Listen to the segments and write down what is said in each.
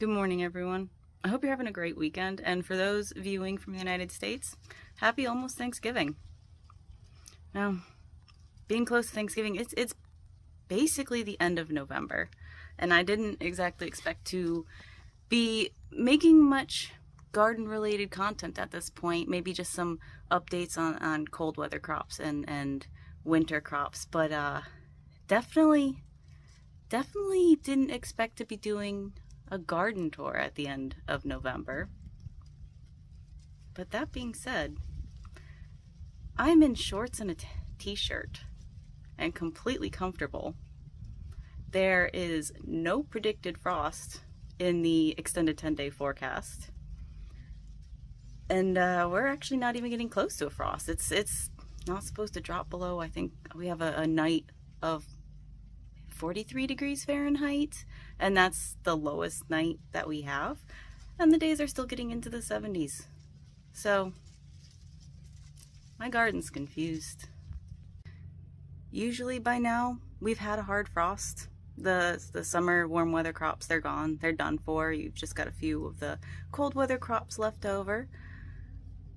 Good morning, everyone. I hope you're having a great weekend, and for those viewing from the United States, happy almost Thanksgiving. Now, being close to Thanksgiving, it's basically the end of November, and I didn't exactly expect to be making much garden-related content at this point. Maybe just some updates on cold weather crops and winter crops, but definitely didn't expect to be doing a garden tour at the end of November. But that being said, I'm in shorts and a t-shirt and completely comfortable. There is no predicted frost in the extended 10-day forecast. And we're actually not even getting close to a frost. It's not supposed to drop below, I think we have a night of 43 degrees Fahrenheit, and that's the lowest night that we have, and the days are still getting into the 70s. So my garden's confused. Usually by now we've had a hard frost. The summer warm weather crops, they're gone, they're done for. You've just got a few of the cold weather crops left over,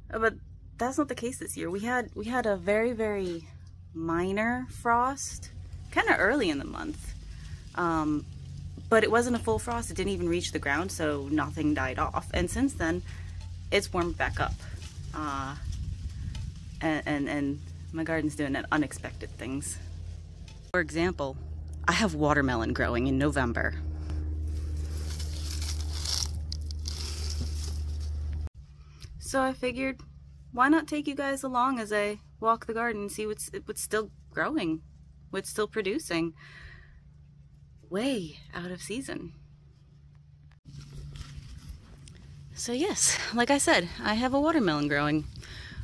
but that's not the case this year. We had a very minor frost kind of early in the month, but it wasn't a full frost. It didn't even reach the ground, so nothing died off. And since then, it's warmed back up, and my garden's doing unexpected things. For example, I have watermelon growing in November. So I figured, why not take you guys along as I walk the garden and see what's still growing, what's still producing, way out of season. So yes, like I said, I have a watermelon growing.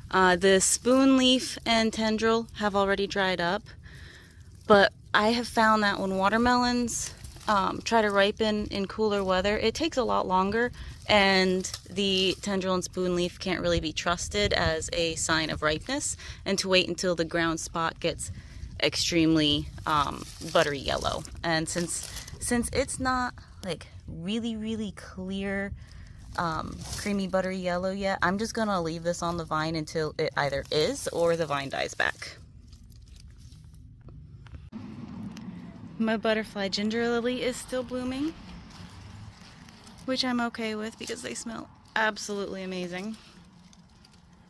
The spoon leaf and tendril have already dried up, but I have found that when watermelons try to ripen in cooler weather, it takes a lot longer, and the tendril and spoon leaf can't really be trusted as a sign of ripeness, and to wait until the ground spot gets extremely buttery yellow. And since it's not like really clear creamy buttery yellow yet, I'm just gonna leave this on the vine until it either is or the vine dies back. My butterfly ginger lily is still blooming, which I'm okay with because they smell absolutely amazing.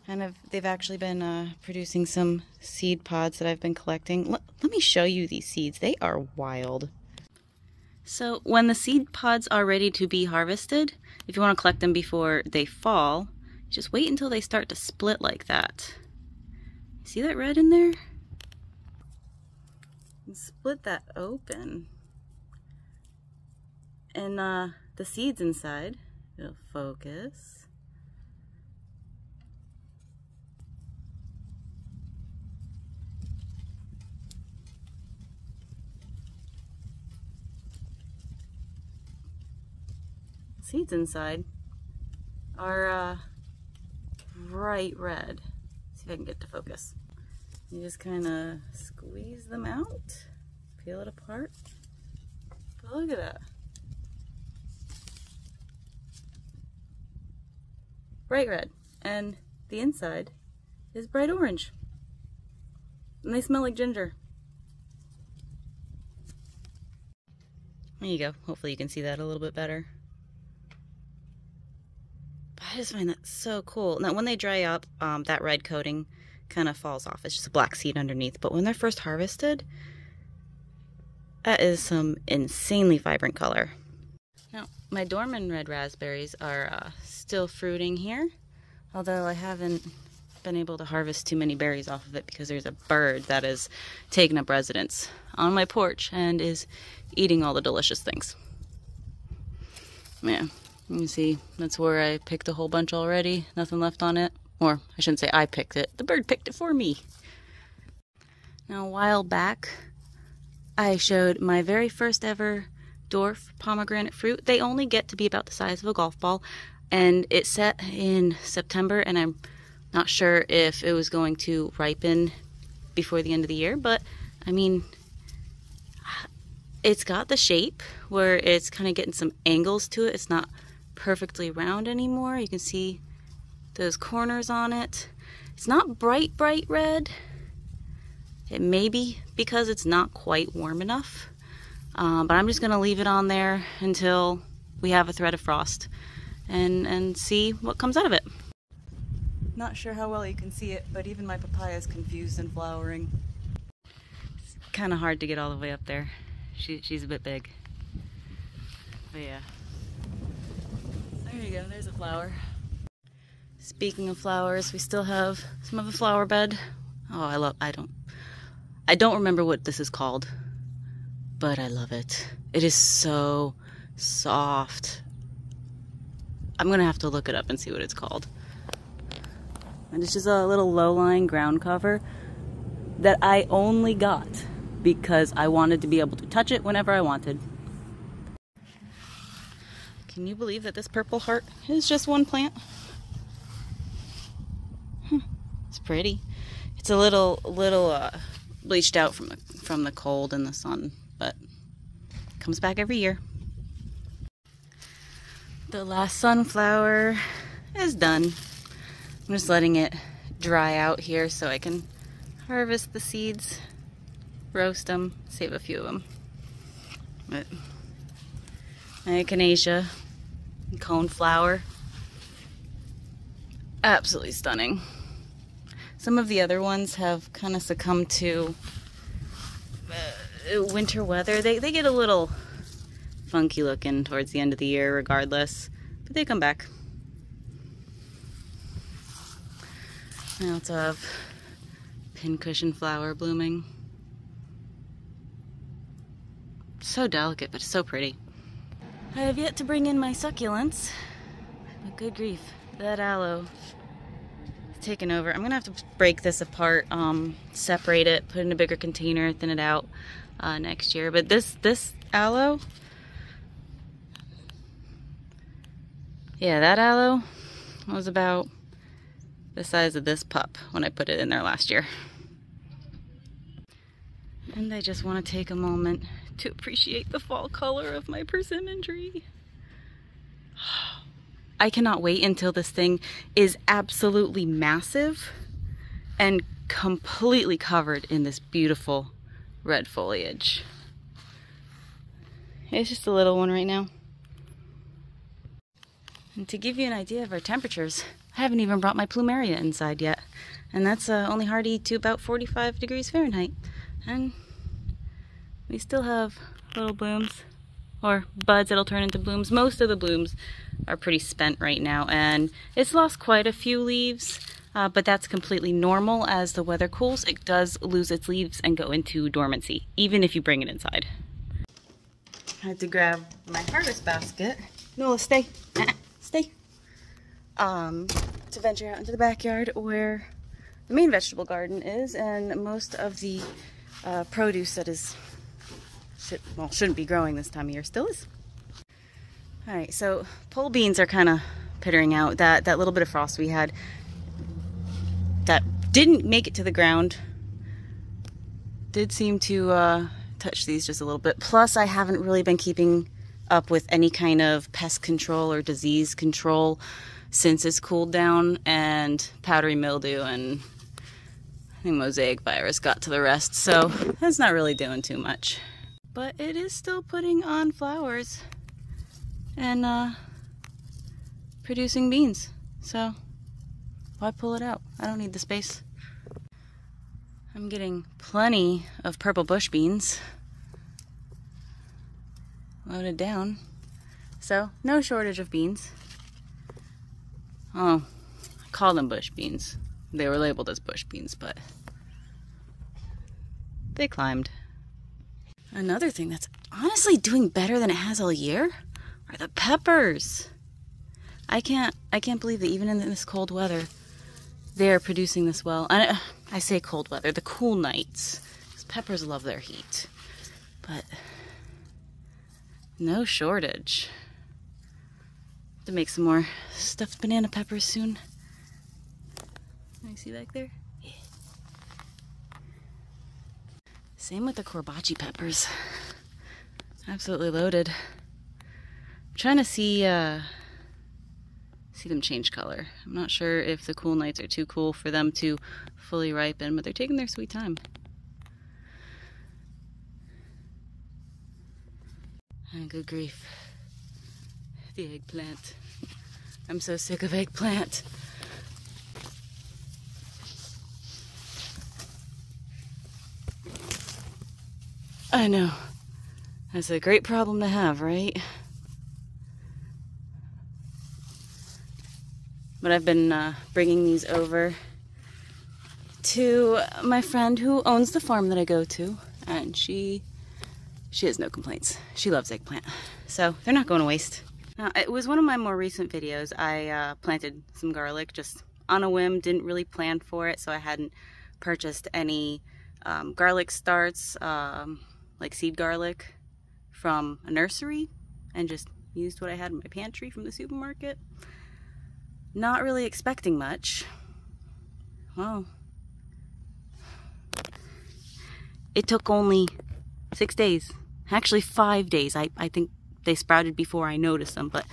And they've actually been producing some seed pods that I've been collecting. Let me show you these seeds. They are wild. So when the seed pods are ready to be harvested, if you want to collect them before they fall, just wait until they start to split like that. See that red in there? And split that open. And the seeds inside, it'll focus. Seeds inside are bright red. See if I can get to focus. You just kind of squeeze them out, peel it apart. But look at that. Bright red. And the inside is bright orange. And they smell like ginger. There you go. Hopefully you can see that a little bit better. I just find that so cool. Now when they dry up, that red coating kind of falls off. It's just a black seed underneath. But when they're first harvested, that is some insanely vibrant color. Now my Dorman red raspberries are still fruiting here, although I haven't been able to harvest too many berries off of it because there's a bird that has taken up residence on my porch and is eating all the delicious things. Yeah. You can see that's where I picked a whole bunch already. Nothing left on it. Or I shouldn't say I picked it. The bird picked it for me. Now a while back, I showed my very first ever dwarf pomegranate fruit. They only get to be about the size of a golf ball. And it set in September, and I'm not sure if it was going to ripen before the end of the year. But, I mean, it's got the shape where it's kind of getting some angles to it. It's not perfectly round anymore. You can see those corners on it. It's not bright red. It may be because it's not quite warm enough, but I'm just gonna leave it on there until we have a thread of frost and see what comes out of it. Not sure how well you can see it, but even my papaya is confused and flowering. It's kind of hard to get all the way up there. She's a bit big. But yeah. There you go, there's a flower. Speaking of flowers, we still have some of the flower bed. Oh, I don't remember what this is called, but I love it. It is so soft. I'm gonna have to look it up and see what it's called. And it's just a little low-lying ground cover that I only got because I wanted to be able to touch it whenever I wanted. Can you believe that this purple heart is just one plant? It's pretty. It's a little bleached out from the cold and the sun, but it comes back every year. The last sunflower is done. I'm just letting it dry out here so I can harvest the seeds, roast them, save a few of them. But echinacea, coneflower, absolutely stunning. Some of the other ones have kind of succumbed to winter weather. They get a little funky looking towards the end of the year regardless, but they come back. I also have pincushion flower blooming. So delicate, but so pretty. I have yet to bring in my succulents, but good grief, that aloe is taken over. I'm gonna have to break this apart, separate it, put it in a bigger container, thin it out next year. But this aloe, yeah, that aloe was about the size of this pup when I put it in there last year. And I just want to take a moment to appreciate the fall color of my persimmon tree. I cannot wait until this thing is absolutely massive and completely covered in this beautiful red foliage. It's just a little one right now. And to give you an idea of our temperatures, I haven't even brought my plumeria inside yet. And that's only hardy to about 45 degrees Fahrenheit. And we still have little blooms, or buds that'll turn into blooms. Most of the blooms are pretty spent right now, and it's lost quite a few leaves, but that's completely normal. As the weather cools, it does lose its leaves and go into dormancy, even if you bring it inside. I had to grab my harvest basket. Nola, stay. Stay. To venture out into the backyard where the main vegetable garden is, and most of the produce that is shouldn't be growing this time of year still is. All right, so pole beans are kind of pittering out. That little bit of frost we had that didn't make it to the ground did seem to touch these just a little bit. Plus, I haven't really been keeping up with any kind of pest control or disease control since it's cooled down, and powdery mildew and I think mosaic virus got to the rest, so that's not really doing too much. But it is still putting on flowers and producing beans, so why pull it out? I don't need the space. I'm getting plenty of purple bush beans loaded down, so no shortage of beans. Oh, I call them bush beans. They were labeled as bush beans, but they climbed. Another thing that's honestly doing better than it has all year are the peppers. I can't believe that even in this cold weather, they're producing this well. And I say cold weather, the cool nights, because peppers love their heat. But no shortage. To make some more stuffed banana peppers soon. Can you see back there? Yeah. Same with the corbachi peppers. Absolutely loaded. I'm trying to see them change color. I'm not sure if the cool nights are too cool for them to fully ripen, but they're taking their sweet time. And good grief. The eggplant. I'm so sick of eggplant. I know. That's a great problem to have, right? But I've been bringing these over to my friend who owns the farm that I go to, and she has no complaints. She loves eggplant, so they're not going to waste. Now, it was one of my more recent videos. I planted some garlic just on a whim, didn't really plan for it, so I hadn't purchased any garlic starts, like seed garlic, from a nursery, and just used what I had in my pantry from the supermarket. Not really expecting much. Well, it took only 6 days. Actually 5 days. I think they sprouted before I noticed them, but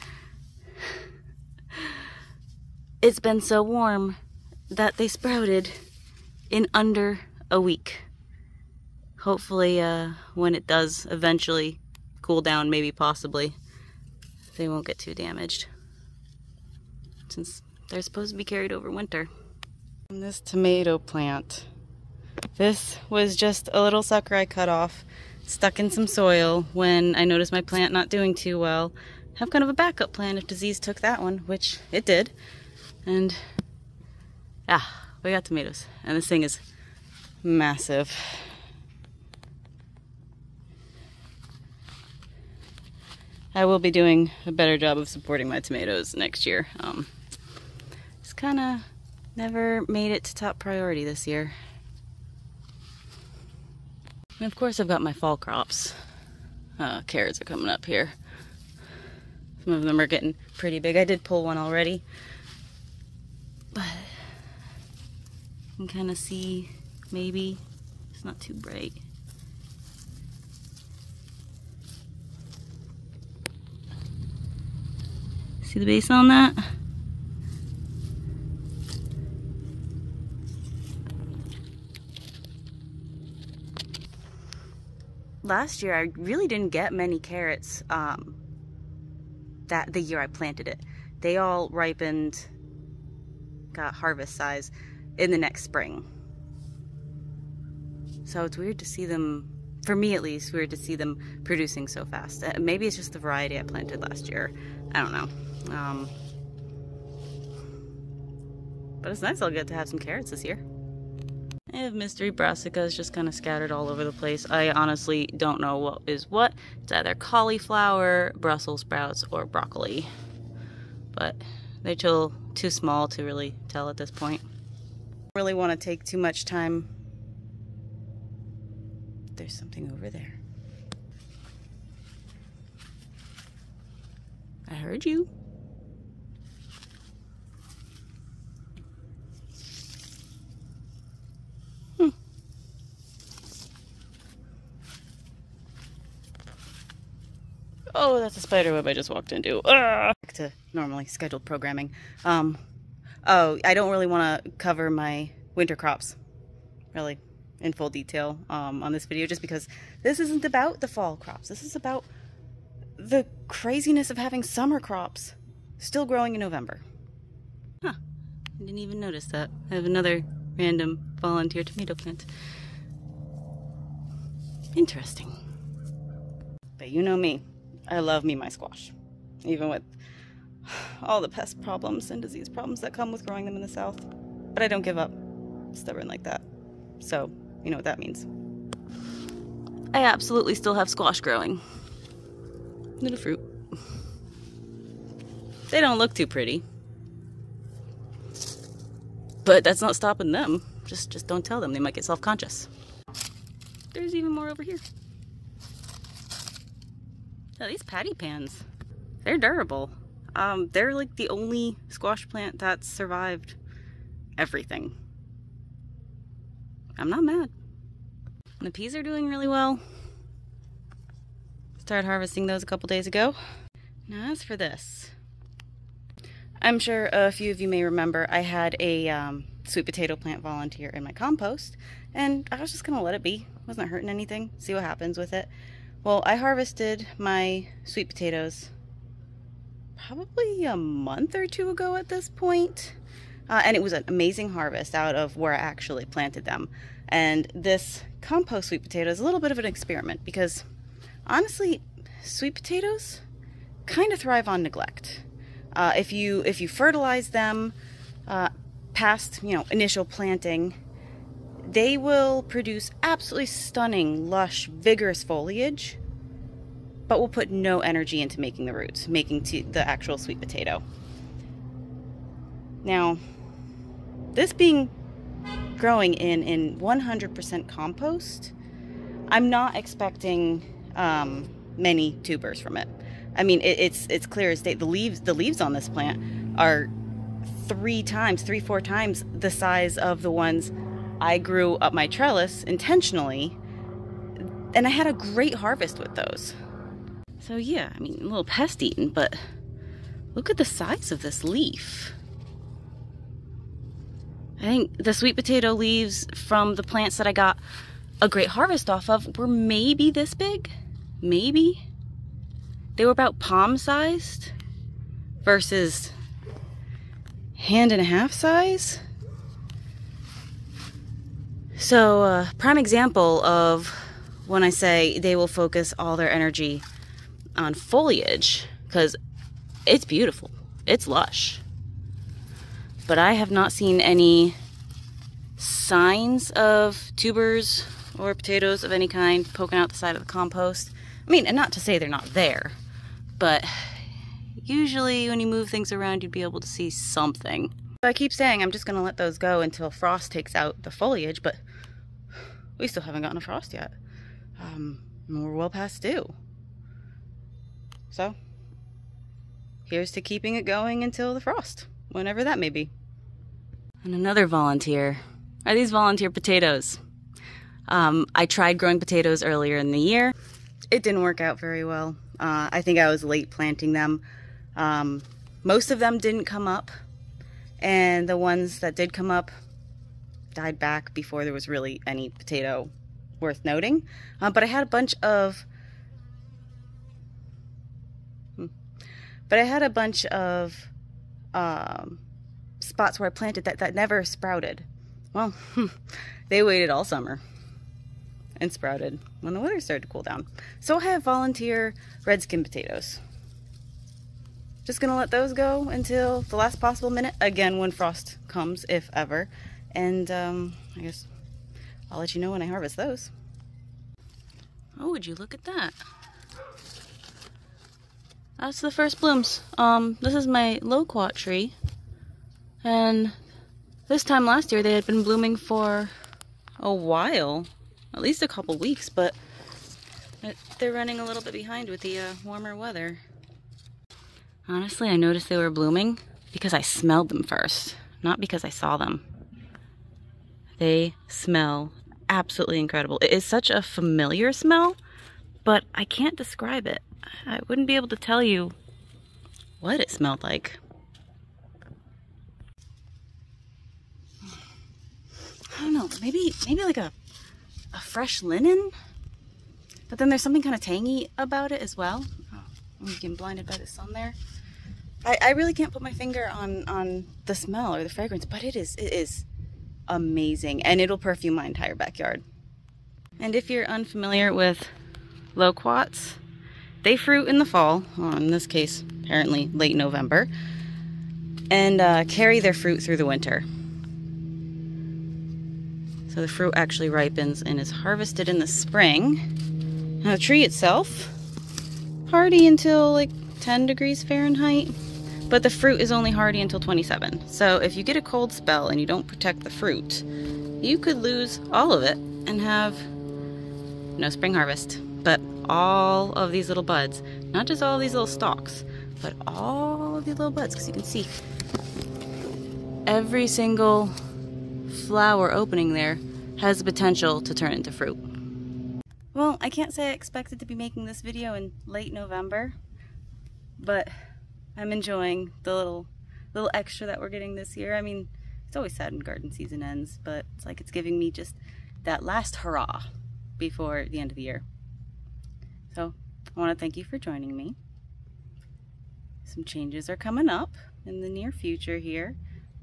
it's been so warm that they sprouted in under a week. Hopefully when it does eventually cool down, maybe possibly, they won't get too damaged, since they're supposed to be carried over winter. And this tomato plant, this was just a little sucker I cut off, stuck in some soil when I noticed my plant not doing too well. Have kind of a backup plan if disease took that one, which it did. And yeah, we got tomatoes. And this thing is massive. I will be doing a better job of supporting my tomatoes next year. It's kind of never made it to top priority this year. And of course I've got my fall crops. Carrots are coming up here. Some of them are getting pretty big. I did pull one already, but you can kind of see, maybe it's not too bright. See the base on that? Last year I really didn't get many carrots the year I planted it. They all ripened, got harvest size in the next spring. So it's weird to see them, for me at least, weird to see them producing so fast. Maybe it's just the variety I planted last year. I don't know. But it's nice I'll get to have some carrots this year. I have mystery brassicas just kind of scattered all over the place. I honestly don't know what is what. It's either cauliflower, Brussels sprouts, or broccoli. But they're too small to really tell at this point. I really want to take too much time. There's something over there. I heard you. Oh, that's a spider web I just walked into. Back to normally scheduled programming. Oh, I don't really want to cover my winter crops, really, in full detail on this video, just because this isn't about the fall crops. This is about the craziness of having summer crops still growing in November. Huh, I didn't even notice that. I have another random volunteer tomato plant. Interesting. But you know me. I love me my squash, even with all the pest problems and disease problems that come with growing them in the South. But I don't give up. I'm stubborn like that. So, you know what that means. I absolutely still have squash growing. Little fruit. They don't look too pretty. But that's not stopping them. Just don't tell them. They might get self-conscious. There's even more over here. Oh, these patty pans, they're durable. They're like the only squash plant that's survived everything. I'm not mad. And the peas are doing really well. Started harvesting those a couple days ago. Now as for this, I'm sure a few of you may remember I had a sweet potato plant volunteer in my compost, and I was just gonna let it be. Wasn't hurting anything, see what happens with it. Well, I harvested my sweet potatoes probably a month or two ago at this point. And it was an amazing harvest out of where I actually planted them. And this compost sweet potato is a little bit of an experiment because honestly, sweet potatoes kind of thrive on neglect. If you fertilize them past initial planting, they will produce absolutely stunning, lush, vigorous foliage, but will put no energy into making the roots, making the actual sweet potato. Now, this being growing in 100% compost, I'm not expecting many tubers from it. I mean, it's clear as day. The leaves on this plant are 3-4 times the size of the ones I grew up my trellis intentionally, and I had a great harvest with those. So yeah, I mean, a little pest eaten, but look at the size of this leaf. I think the sweet potato leaves from the plants that I got a great harvest off of were maybe this big, maybe. They were about palm-sized versus hand-and-a-half size. So, prime example of when I say they will focus all their energy on foliage, because it's beautiful, it's lush. But I have not seen any signs of tubers or potatoes of any kind poking out the side of the compost. I mean, and not to say they're not there, but usually when you move things around, you'd be able to see something. I keep saying I'm just gonna let those go until frost takes out the foliage, but we still haven't gotten a frost yet. We're well past due. So, here's to keeping it going until the frost, whenever that may be. And another volunteer are these volunteer potatoes. I tried growing potatoes earlier in the year. It didn't work out very well. I think I was late planting them. Most of them didn't come up, and the ones that did come up died back before there was really any potato worth noting. But I had a bunch of spots where I planted that never sprouted. Well, they waited all summer and sprouted when the weather started to cool down. So I have volunteer red skin potatoes. Just gonna let those go until the last possible minute, again when frost comes, if ever. And I guess I'll let you know when I harvest those. Oh, would you look at that? That's the first blooms. This is my loquat tree, and this time last year they had been blooming for a while, at least a couple weeks, but they're running a little bit behind with the warmer weather. Honestly, I noticed they were blooming because I smelled them first, not because I saw them. They smell absolutely incredible. It is such a familiar smell, but I can't describe it. I wouldn't be able to tell you what it smelled like. I don't know, maybe like a fresh linen, but then there's something kind of tangy about it as well. Oh, I'm getting blinded by the sun there. I really can't put my finger on the smell or the fragrance, but it is amazing, and it'll perfume my entire backyard. And if you're unfamiliar with loquats, they fruit in the fall, well, in this case apparently late November, and carry their fruit through the winter. So the fruit actually ripens and is harvested in the spring. Now the tree itself, hardy until like 10 degrees Fahrenheit, but the fruit is only hardy until 27. So if you get a cold spell and you don't protect the fruit, you could lose all of it and have no spring harvest. But all of these little buds, not just all of these little stalks, but all of these little buds, because you can see every single flower opening there has the potential to turn into fruit. Well, I can't say I expected to be making this video in late November, but I'm enjoying the little extra that we're getting this year. I mean, it's always sad when garden season ends, but it's like it's giving me just that last hurrah before the end of the year. So I want to thank you for joining me. Some changes are coming up in the near future here.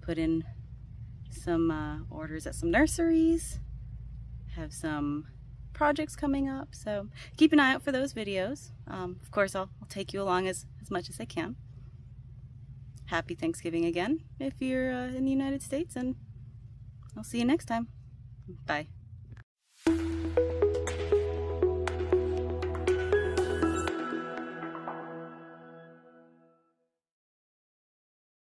Put in some orders at some nurseries. Have some projects coming up, so keep an eye out for those videos. Of course, I'll take you along as much as I can. Happy Thanksgiving again if you're in the United States, and I'll see you next time. Bye.